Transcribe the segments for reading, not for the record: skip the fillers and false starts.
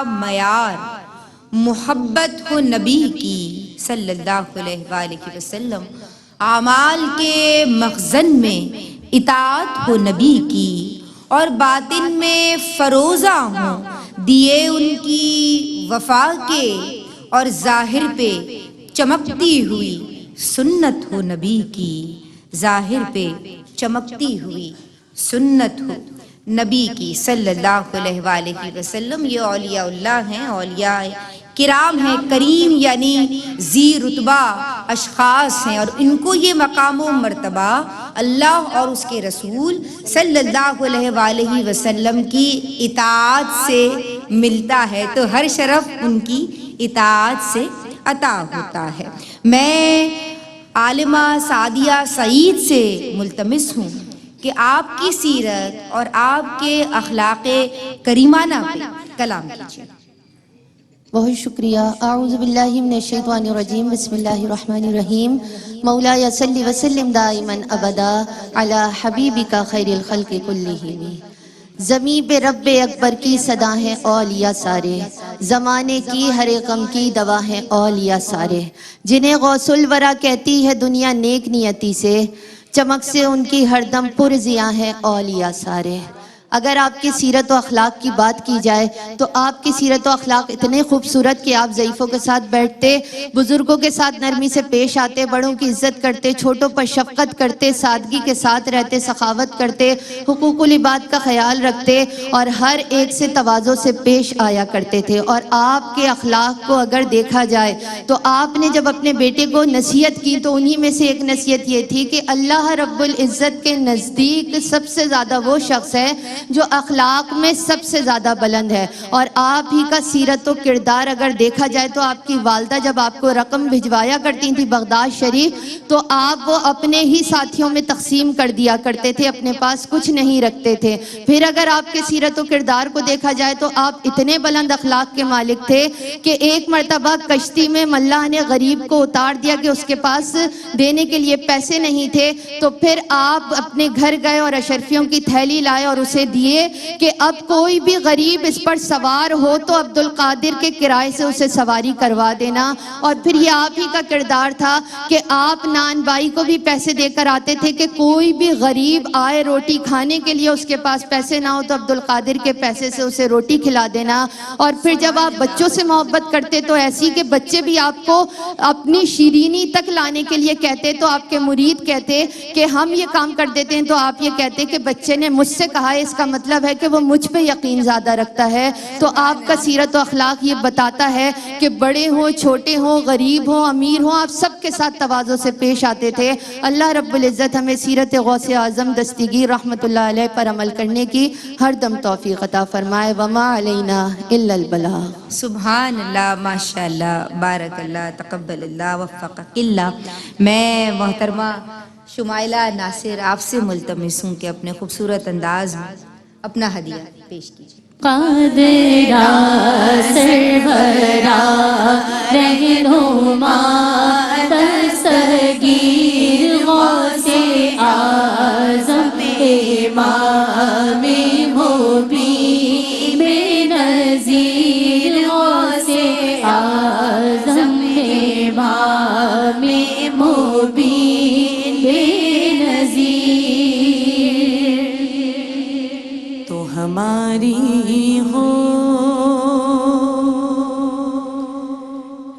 معیار محبت ہو نبی کی صلی اللہ علیہ وآلہ وسلم، اعمال کے مخزن میں اطاعت ہو نبی کی، اور باطن میں فروزہ ہوں دیے ان کی وفا کے، اور ظاہر پہ چمکتی ہوئی سنت ہو نبی کی، ظاہر پہ چمکتی ہوئی سنت ہو نبی کی صلی اللہ علیہ وآلہ وسلم۔ یہ اولیاء اللہ ہیں، اولیاء کرام ہیں، کریم یعنی ذی رتبہ اشخاص ہیں، اور ان کو یہ مقام و مرتبہ اللہ اور اس کے رسول صلی اللہ علیہ وآلہ وسلم کی اطاعت سے ملتا ہے، تو ہر شرف ان کی اطاعت سے عطا ہوتا ہے۔ میں عالمہ سعدیہ سعید سے ملتمس ہوں کہ آپ کی سیرت اور آپ کے اخلاق کریمانہ پہ کلام کیجیے۔ بہت شکریہ۔ اعوذ باللہ من الشیطان الرجیم، بسم اللہ الرحمن الرحیم۔ مولایا صلی وسلم دائما ابدا علی حبیبک خیر الخلق کلہم۔ زمین پہ رب اکبر کی صدا ہیں اولیاء سارے، زمانے کی ہر غم کی دوا ہیں اولیاء سارے، جنہیں غوث الورا کہتی ہے دنیا نیک نیتی سے، چمک سے ان کی ہر دم پر ضیاء ہیں اولیاء سارے۔ اگر آپ کی سیرت و اخلاق کی بات کی جائے تو آپ کی سیرت و اخلاق اتنے خوبصورت کہ آپ ضعیفوں کے ساتھ بیٹھتے، بزرگوں کے ساتھ نرمی سے پیش آتے، بڑوں کی عزت کرتے، چھوٹوں پر شفقت کرتے، سادگی کے ساتھ رہتے، سخاوت کرتے، حقوق العباد کا خیال رکھتے، اور ہر ایک سے تواضع سے پیش آیا کرتے تھے۔ اور آپ کے اخلاق کو اگر دیکھا جائے تو آپ نے جب اپنے بیٹے کو نصیحت کی تو انہی میں سے ایک نصیحت یہ تھی کہ اللہ رب العزت کے نزدیک سب سے زیادہ وہ شخص ہے جو اخلاق میں سب سے زیادہ بلند ہے۔ اور آپ ہی کا سیرت و کردار اگر دیکھا جائے تو آپ کی والدہ جب آپ کو رقم بھجوایا کرتی تھی بغداد شریف تو آپ وہ اپنے ہی ساتھیوں میں تقسیم کر دیا کرتے تھے، اپنے پاس کچھ نہیں رکھتے تھے۔ پھر اگر آپ کے سیرت و کردار کو دیکھا جائے تو آپ اتنے بلند اخلاق کے مالک تھے کہ ایک مرتبہ کشتی میں ملاح نے غریب کو اتار دیا کہ اس کے پاس دینے کے لیے پیسے نہیں تھے، تو پھر آپ اپنے گھر گئے اور اشرفیوں کی تھیلی لائے اور اسے دیے کہ اب کوئی بھی غریب اس پر سوار ہو تو عبدالقادر کے کرائے سے اسے سواری کروا دینا۔ اور پھر یہ آپ ہی کا کردار تھا کہ آپ نان بائی کو بھی پیسے دے کر آتے تھے کہ کوئی بھی غریب آئے روٹی کھانے کے لیے، اس کے پاس پیسے نہ ہو تو عبدالقادر کے پیسے سے اسے روٹی کھلا دینا۔ اور پھر جب آپ بچوں سے محبت کرتے تو ایسی کہ بچے بھی آپ کو اپنی شیرینی تک لانے کے لیے کہتے تو آپ کے مرید کہتے کہ ہم یہ کام کر دیتے ہیں، تو آپ یہ کہتے کہ بچے نے مجھ سے کہا ہے، اس کا مطلب ہے کہ وہ مجھ پہ یقین زیادہ رکھتا ہے۔ تو آپ کا سیرت و اخلاق یہ بتاتا ہے کہ بڑے ہوں، چھوٹے ہوں، غریب ہوں، امیر ہوں، آپ سب کے ساتھ تواضع سے پیش آتے تھے۔ اللہ رب العزت ہمیں سیرت غوث اعظم دستگیر رحمت اللہ علیہ پر عمل کرنے کی ہر دم توفیق عطا فرمائے۔ وما علینا الا البلاغ۔ سبحان اللہ، ماشاءاللہ، بارک اللہ، تقبل اللہ، وفقک اللہ۔ میں محترمہ شمائلہ ناصر آپ سے ملتمس ہوں کہ اپنے خوبصورت انداز میں اپنا ہدیہ پیش کیجیے۔ قادرہ سرورہ رہنما دستگیر غوث اعظم امام مبین بے نظیر غوث اعظم امام مبین بے نظیر، تو ہماری ہو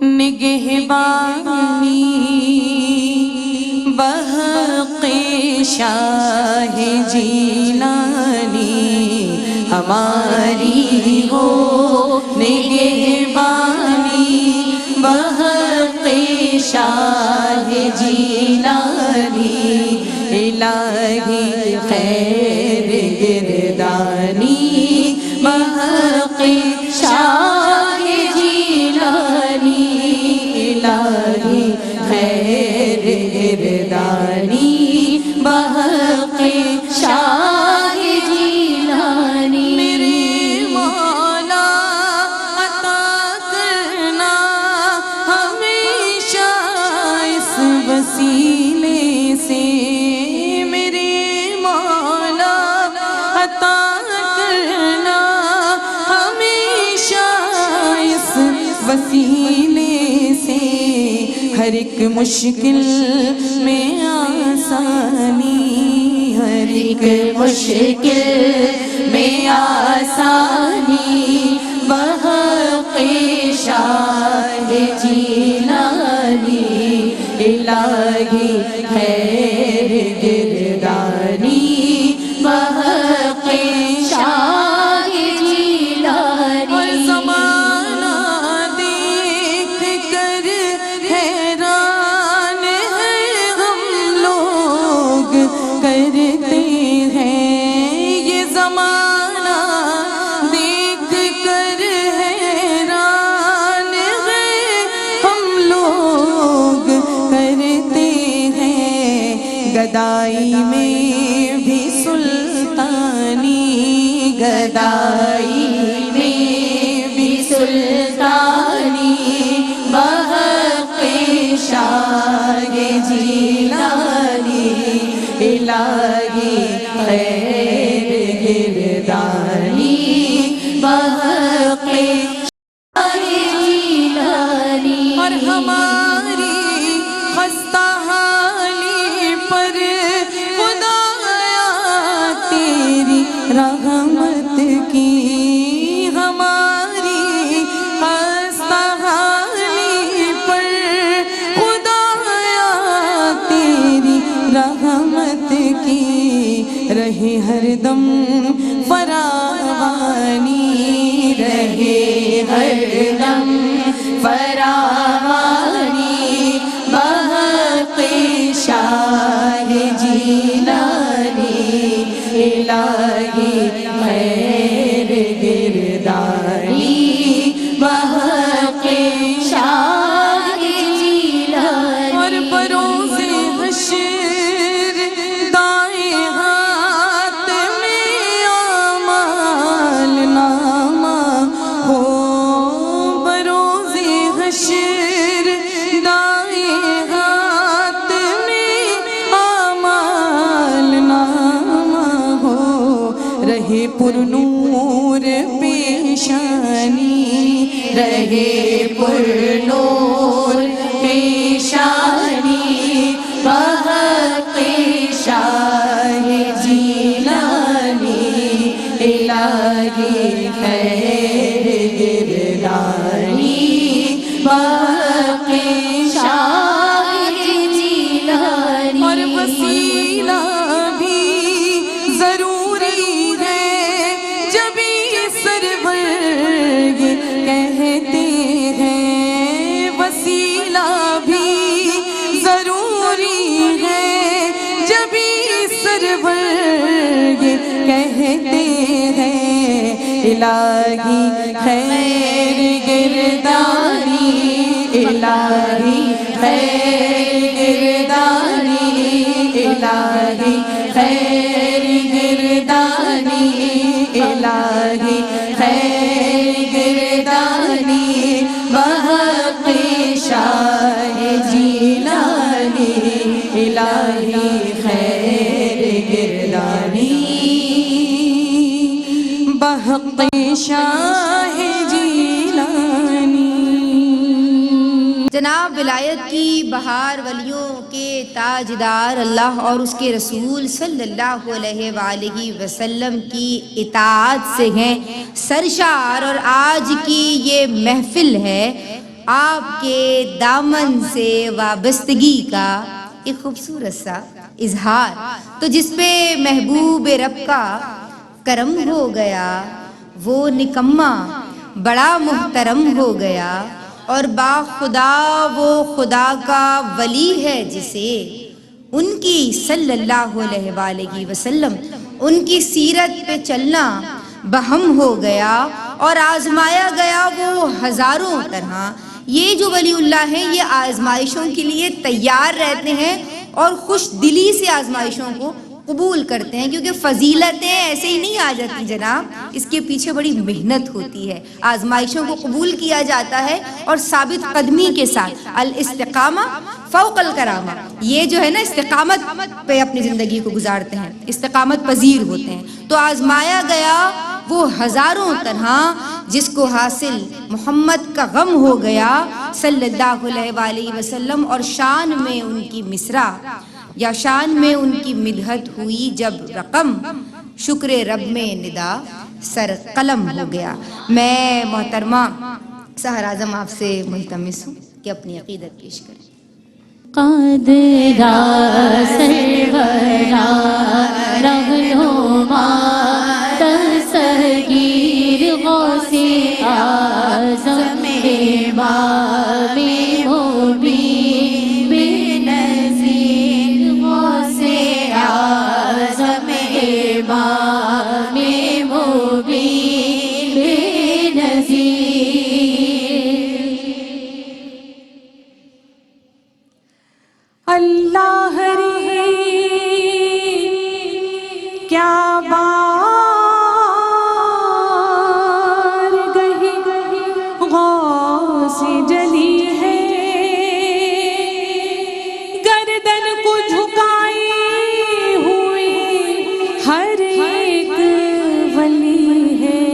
نگہبانی بحق شاہ جیلانی، ہماری ہو نگہبانی بحق شاہ جیلانی، الہی خیر گردانی بحق شاہ جیلانی، الہی خیر گردانی بحق شاہ جیلانی۔ میرے مولا عطا کرنا ہمیشہ اس وسیلے سے، میرے مولا عطا کرنا وسیلے سے ہر ایک مشکل میں آسانی، ہر ایک مشکل میں آسانی، بحق شاہ جیلانی، الہی خیر گردانی، بحق شاہ جیلانی۔ اور زمانہ دیکھ کر حیران ہے ہم لوگ کرتے ہیں، یہ زمانہ دیکھ کر حیران ہے ہم لوگ کرتے ہیں، گدائی میں بھی سلطانی، گدائی میں بھی سلطانی، بحق شاہ جیلانی، الہی خیر گردانی، بحق شاہ جیلانی۔ اور ہماری خستہ حالی پر خدایا تیری رحمت کی، ہماری خستہ حالی پر خدایا تیری رحمت کی، رہے ہر دم فراوانی، رہے ہر دم فراوانی، بحق شاہ جیلانی، الہی خیر گردانی، بحق شاہ جیلانی۔ اور بروز حشر دائیں ہاتھ میں اعمال نامہ ہو، بروز حشر دائیں ہاتھ میں اعمال نامہ ہو، رہے پر نور پیشانی، رہے پر نور پیشانی، بحق شاہ جیلانی، الہی خیر گردانی، بحق شاہ جیلانی۔ اور وسیلہ بھی ضروری ہے جب یہ سرور یہ کہتے ہیں، وسیلہ بھی ضروری ہے جب یہ سرور یہ کہتے ہیں، الہی خیر گردانی، الہی خیر گردانی، الہی خیر گردانی، الہی خیر گردانی، بحق شاہ جیلانی، الہی خیر گردانی، بحق شاہ جیلانی۔ جناب ولایت کی بہار، ولیوں کے تاجدار اللہ اور اس کے رسول صلی اللہ علیہ وآلہ وسلم کی اطاعت سے ہیں سرشار، اور آج کی یہ محفل ہے آپ کے دامن سے وابستگی کا ایک خوبصورت سا اظہار، تو جس پہ محبوب رب کا کرم ہو گیا وہ نکما بڑا محترم ہو گیا، اور با خدا وہ خدا کا ولی ہے جسے ان کی صلی اللہ علیہ وآلہ وسلم ان کی سیرت پہ چلنا بہم ہو گیا، اور آزمایا گیا وہ ہزاروں طرح۔ یہ جو ولی اللہ ہیں یہ آزمائشوں کے لیے تیار رہتے ہیں اور خوش دلی سے آزمائشوں کو قبول کرتے ہیں، کیونکہ فضیلتیں ایسے ہی نہیں آ جاتی جناب، اس کے پیچھے بڑی محنت ہوتی ہے۔ آزمائشوں کو قبول کیا جاتا ہے اور ثابت قدمی کے ساتھ، الاستقامہ فوق الکرامہ، یہ جو ہے نا استقامت پہ اپنی زندگی کو گزارتے ہیں، استقامت پذیر ہوتے ہیں۔ تو آزمایا گیا وہ ہزاروں تنہا جس کو حاصل محمد کا غم ہو گیا صلی اللہ علیہ وآلہ وسلم، اور شان میں ان کی مصرع یا شان میں ان کی مدحت ہوئی جب رقم، شکر رب میں ندا سر قلم ہو گیا۔ میں محترمہ سحر اعظم آپ سے ملتمس ہوں کہ اپنی عقیدت پیش کریں۔ قادرا سرورا رہنما دستگیر غوث اعظم امام مبین بنظیر غوث اعظم امام مبین بنظیر۔ اللہ رے کیا بار گہی غوث جلی ہے، گردن کو جھکائی ہوئی ہر ایک ولی ہے۔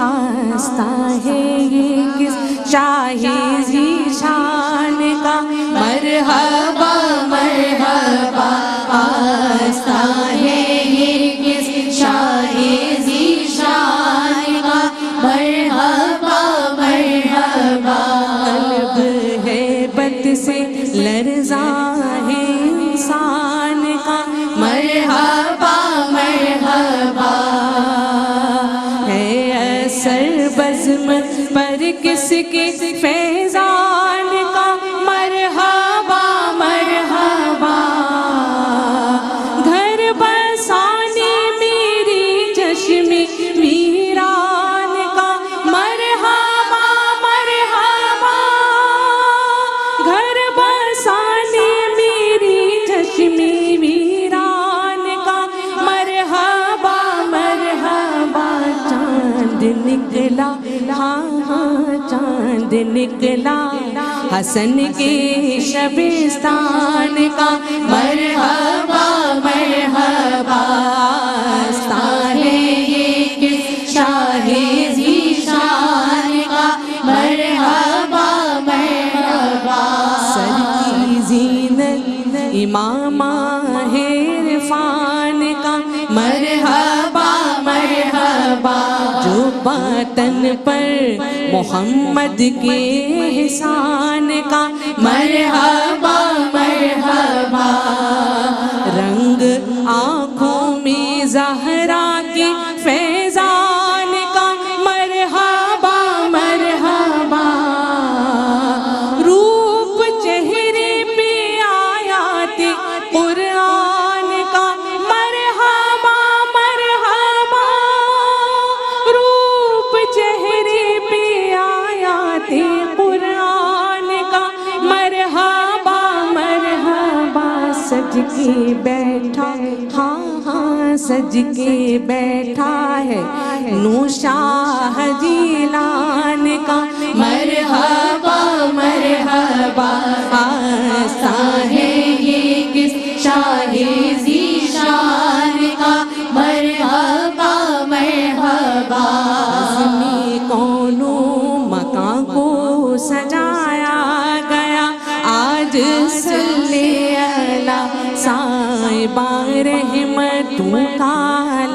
آستہ ہے یہ کس شاہی ذیشان کا، مرحبا مرحبا آستہ ہے یہ کس شاہی ذیشان کا، مرحبا مرحبا۔ قلب ہے بت سے لرزاں ہے انسان کا، مرحبا مرحبا۔ ہے اثر بزم پر کس کے فیضان کا، مرحبا مرحبا۔ گھر بسانے میری چشمی ویران کا، مرحبا مرحبا۔ گھر بسانے میری چشمی ویران کا، مرحبا مرحبا۔ چاند نکلا، ہاں ہاں چاند نکلا حسن کے شبستان کا، مرحبا مرحبا۔ آستہ ہے یہ کس شاہ ذیشان کا، مرحبا مرحبا۔ سر کی زینت امامہ ہے عرفان کا، مرحبا مرحبا۔ جو باطن پر محمد کے احسان کا، مرحبا مرحبا۔ رنگ آنکھوں میں زہرا کی فیضان کا، مرحبا مرحبا۔ روپ چہرے پہ آیات قرآن کا، مرحبا مرحبا۔ روپ چہرے پہ آیات قرآن کا، مرحبا مرحبا۔ سج کے بیٹھا، ہاں ہاں سج کے بیٹھا ہے نوشاہ جیلان کا، مرحبا مرحبا۔ آستہ ہے یہ کس شاہ ذیشان کا، مرحبا مرحبا۔ عظمی کونوں مکان کو سجایا گیا، آج صلی اللہ صاحبان رحمتوں کا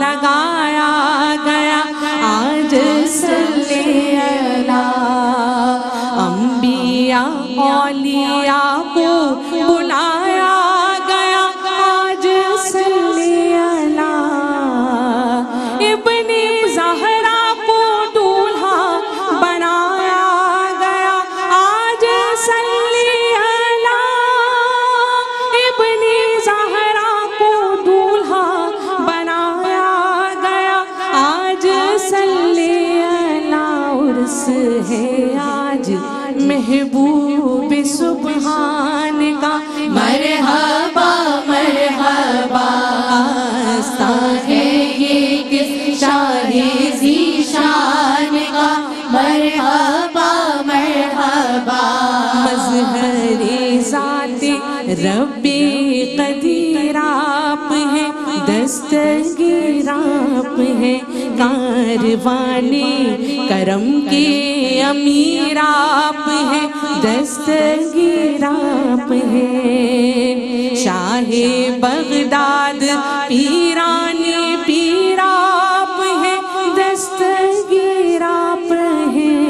لگایا گیا، آج صلی اللہ۔ انبیاء اولیاء کو بلایا گیا، آج صلی اللہ۔ ابن زہرا کو دولہا بنایا گیا، آج صلی اللہ۔ ابن زہرا کو دولہا بنایا گیا، آج صلی اللہ۔ عرس ہے آج محبوب سبحان کا، مرحبا مرحبا۔ آستہ ہے یہ کس شاہ ذیشان کا، مرحبا مرحبا۔ مظہر ذات ربی قدیر آپ ہے، دستگیر آپ ہے، کاروانے کرم کے امیر آپ ہیں، دستگیر آپ ہیں، شاہ بغداد پیران پیر آپ ہیں، دستگیر آپ ہیں،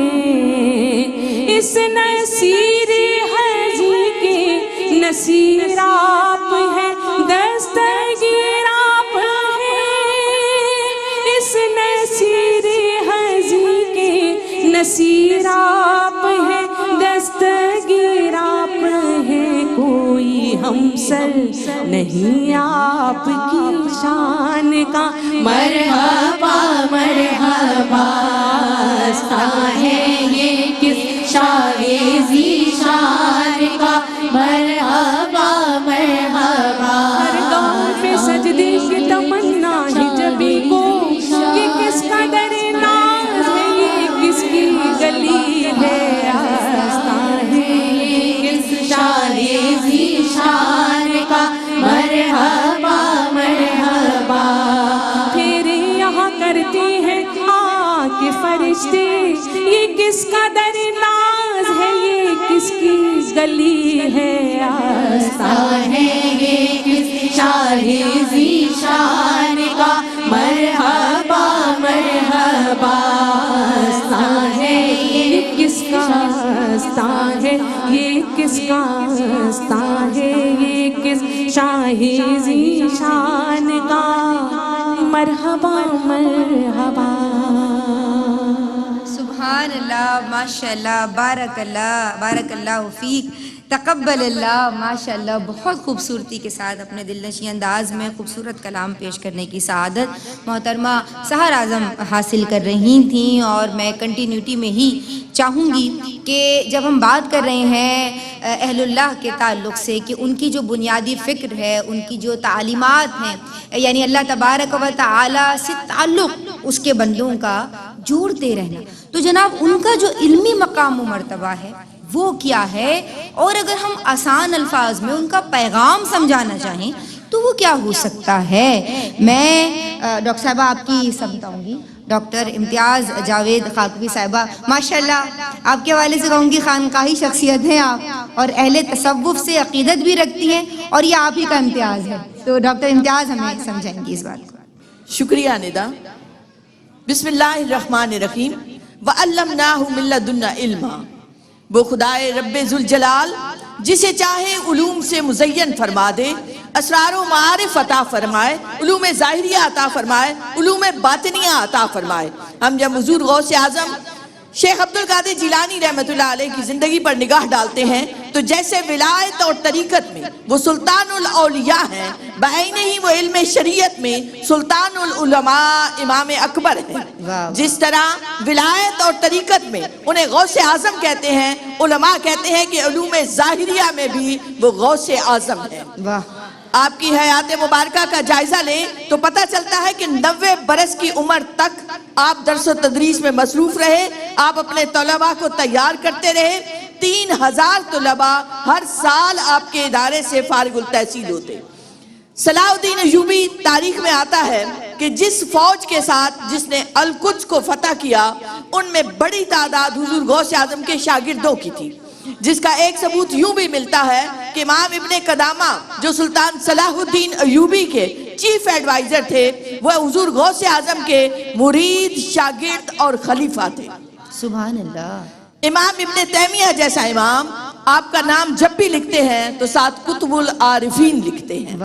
اس نصیر حجی کے نصیر آپ ہیں، دستگیر آپ ہیں، اس نصیر حجی کے نصیر آپ ہیں، دستگیر آپ ہیں، کوئی ہمسر نہیں آپ کی شان کا، مرحبا مرحبا آستاں ہے یہ کس شاہ ذی شان کا، مرحبا مرحبا، ہر دور پہ سجدے کی تمنا ہے جبھی کو، یہ کس قدر ناز ہے، یہ کس کی گلی ہے، آستاں ہے یہ کس شاہ ذی شان کا، مرحبا مرحبا، پھر یہاں کرتی ہیں آ کے فرشتے، یہ کس قدر ناز ہے، یہ کس کی گلی ہے، آستاں ہے یہ کس شاہ ذی شان کا، مرحبا مرحبا، آستاں ہے یہ کس کا، آستاں ہے یہ کس کا، آستاں ہے یہ کس شاہ ذی شان کا، مرحبا مرحبا۔ سبحان اللہ، ماشاء اللہ، بارک اللہ فیک، تقبل اللہ، ماشاء اللہ، بہت خوبصورتی کے ساتھ اپنے دلنشین انداز میں خوبصورت کلام پیش کرنے کی سعادت محترمہ سحر اعظم حاصل کر رہی تھیں، اور میں کنٹینیوٹی میں ہی چاہوں گی کہ جب ہم بات کر رہے ہیں اہل اللہ کے تعلق سے کہ ان کی جو بنیادی فکر ہے، ان کی جو تعلیمات ہیں، یعنی اللہ تبارک و تعالی سے تعلق اس کے بندوں کا جوڑتے رہنا، تو جناب ان کا جو علمی مقام و مرتبہ ہے وہ کیا ہے، اور اگر ہم آسان الفاظ میں ان کا پیغام سمجھانا چاہیں تو وہ کیا ہو سکتا ہے۔ میں ڈاکٹر صاحبہ آپ کی سمجھاؤں گی، ڈاکٹر امتیاز جاوید خاکوی صاحبہ، ماشاءاللہ آپ کے حوالے سے کہوں گی خانقاہی شخصیت ہیں آپ، اور اہل تصوف سے عقیدت بھی رکھتی ہیں، اور یہ آپ ہی کا امتیاز ہے، تو ڈاکٹر امتیاز ہمیں سمجھائیں گی اس بات کو۔ شکریہ ندا۔ بسم اللہ الرحمن الرحیم۔ وَعَلَّمْنَاهُ مِن لَّدُنَّا عِلْمًا، وہ خدائے رب ذوالجلال جسے چاہے علوم سے مزین فرما دے، اسرار و معارف عطا فرمائے، علوم ظاہریہ عطا فرمائے، علوم باطنیہ عطا فرمائے۔ ہم جب حضور غوث اعظم شیخ عبدالقادر جیلانی رحمۃ اللہ علیہ کی زندگی پر نگاہ ڈالتے ہیں تو جیسے ولایت اور طریقت میں وہ سلطان الاولیاء ہیں، بعینہ ہی وہ علم شریعت میں سلطان العلماء امام اکبر ہیں۔ جس طرح ولایت اور طریقت میں انہیں غوث اعظم کہتے ہیں، علماء کہتے ہیں کہ علوم ظاہریہ میں بھی وہ غوث اعظم ہیں۔ آپ کی حیات مبارکہ کا جائزہ لیں تو پتہ چلتا ہے کہ 90 برس کی عمر تک آپ درس و تدریس میں مصروف رہے، آپ اپنے طلباء کو تیار کرتے رہے، 3000 طلباء ہر سال آپ کے ادارے سے فارغ التحصیل ہوتے۔ صلاح الدین ایوبی تاریخ میں آتا ہے کہ جس فوج کے ساتھ جس نے القدس کو فتح کیا ان میں بڑی تعداد حضور غوث اعظم کے شاگردوں کی تھی، جس کا ایک ثبوت یوں بھی ملتا ہے کہ امام ابن قدامہ جو سلطان صلاح الدین ایوبی کے چیف ایڈوائزر تھے، وہ حضور غوث اعظم کے مرید، شاگرد اور خلیفہ تھے۔ سبحان اللہ۔ امام ابن تیمیہ جیسا امام آپ کا نام جب بھی لکھتے ہیں تو ساتھ کتب العارفین لکھتے ہیں۔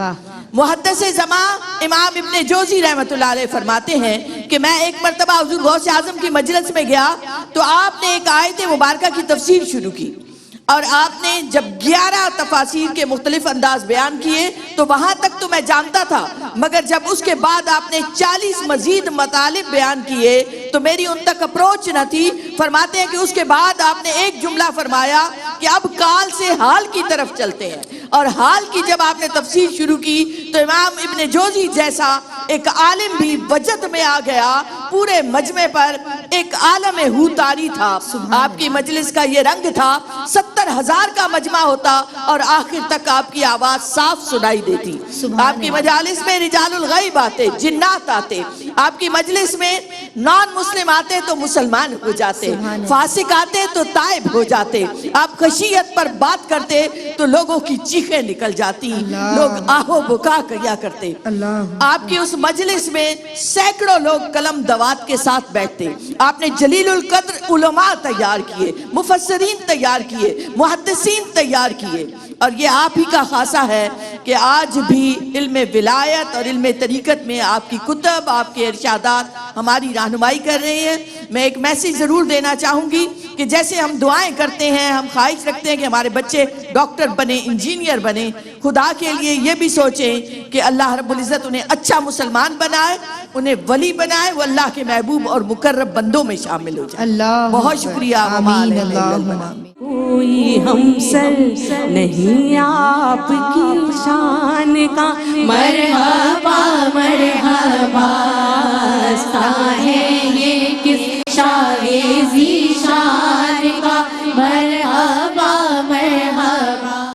محدث زمان امام ابن جوزی رحمۃ اللہ علیہ فرماتے ہیں کہ میں ایک مرتبہ حضور غوث اعظم کی مجلس میں گیا تو آپ نے ایک آیت مبارکہ کی تفسیر شروع کی، اور آپ نے جب 11 تفاسیر کے مختلف انداز بیان کیے تو وہاں تک تو میں جانتا تھا، مگر جب اس کے بعد آپ نے 40 مزید مطالب بیان کیے تو میری ان تک اپروچ نہ تھی۔ فرماتے ہیں کہ اس کے بعد آپ نے ایک جملہ فرمایا کہ اب کال سے حال کی طرف چلتے ہیں، اور حال کی جب آپ نے تفسیر شروع کی تو امام ابن جوزی جیسا ایک عالم بھی وجد میں آ گیا، پورے مجمع پر ایک عالم ہوتاری تھا، آپ کی مجلس کا یہ رنگ تھا، 70,000 کا مجمع ہوتا اور آخر تک آپ کی آواز صاف سنائی دیتی۔ آپ کی مجالس میں رجال الغیب آتے، جنات آتے، آپ کی مجلس میں نان مسلم آتے تو مسلمان ہو جاتے، فاسق آتے تو تائب ہو جاتے، آپ خشیت پر بات کرتے تو لوگوں کی چیخیں نکل جاتی، لوگ آہو بکا کیا کرتے۔ آپ کی اس مجلس میں سینکڑوں لوگ قلم دوات کے ساتھ بیٹھتے۔ آپ نے جلیل القدر علماء تیار کیے، مفسرین تیار کیے، محدثین تیار کیے، اور یہ آپ ہی کا خاصہ ہے کہ آج بھی علم ولایت اور علم طریقت میں آپ کی کتب، آپ کے ارشادات ہماری رہنمائی کر رہے ہیں۔ میں ایک میسیج ضرور دینا چاہوں گی کہ جیسے ہم دعائیں کرتے ہیں، ہم خواہش رکھتے ہیں کہ ہمارے بچے ڈاکٹر بنے، انجینئر بنے، خدا کے لیے یہ بھی سوچیں کہ اللہ رب العزت انہیں اچھا مسلمان بنائے، انہیں ولی بنائے، وہ اللہ کے محبوب اور مقرب بندوں میں شامل ہو جائے۔ بہت شکریہ۔ آمین اللہم آمین۔ کوئی ہم سر نہیں آپ کی شان کا، مرحبا